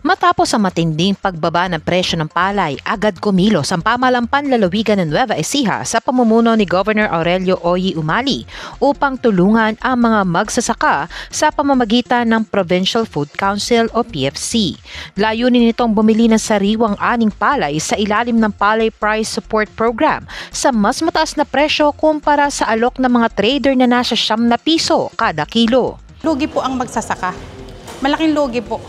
Matapos ang matinding pagbaba ng presyo ng palay, agad kumilos ang pamahalang panlalawigan ng Nueva Ecija sa pamumuno ni Governor Aurelio Oyi Umali upang tulungan ang mga magsasaka sa pamamagitan ng Provincial Food Council o PFC. Layunin nitong bumili ng sariwang aning palay sa ilalim ng Palay Price Support Program sa mas mataas na presyo kumpara sa alok ng mga trader na nasa ₱9 kada kilo. Lugi po ang magsasaka. Malaking lugi po.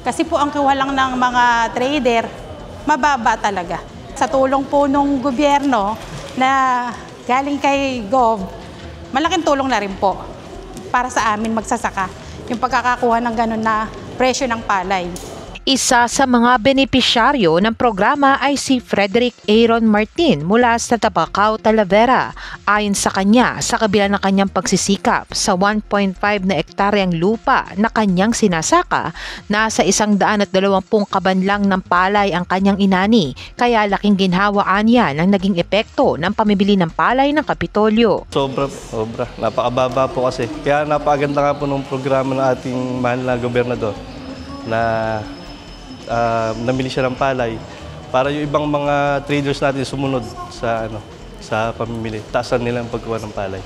Kasi po ang kuha lang ng mga trader, mababa talaga. Sa tulong po ng gobyerno na galing kay Gov, malaking tulong na rin po para sa amin magsasaka. Yung pagkakakuha ng ganun na presyo ng palay. Isa sa mga benepisyaryo ng programa ay si Frederick Aaron Martin mula sa Tabacaw, Talavera. Ayon sa kanya, sa kabila ng kanyang pagsisikap sa 1.5 na ektaryang lupa na kanyang sinasaka, nasa 120 kaban lang ng palay ang kanyang inani, kaya laking ginhawaan niya ng naging epekto ng pamibili ng palay ng Kapitolyo. Sobra. Napakababa po kasi. Kaya napakaganda nga po ng programa ng ating mahal na gobernador na namili siya ng palay para yung ibang mga traders natin sumunod sa pamimili. Taasan nila ang pagkuha ng palay.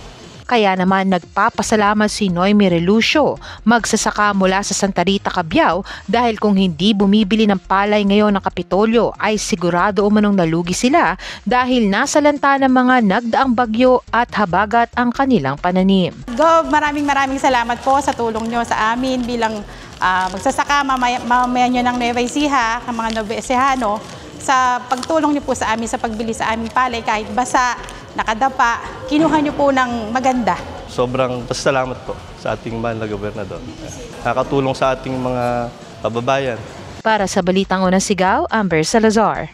Kaya naman nagpapasalamat si Noemi Relucio, magsasaka mula sa Santa Rita, Cabiao, dahil kung hindi bumibili ng palay ngayon ng Kapitolyo ay sigurado umanong nalugi sila dahil nasa lanta ng mga nagdaang bagyo at habagat ang kanilang pananim. Gov, maraming salamat po sa tulong nyo sa amin bilang magsasaka mamaya nyo ng Nueva Ecija, ng mga Nueva Ecijano, sa pagtulong nyo po sa amin sa pagbili sa aming palay kahit basa, nakadapa, kinuha nyo po ng maganda. Sobrang pasalamat po sa ating mahal na gobernador. Nakakatulong sa ating mga kababayan. Para sa Balitang Unang Sigaw, Amber Salazar.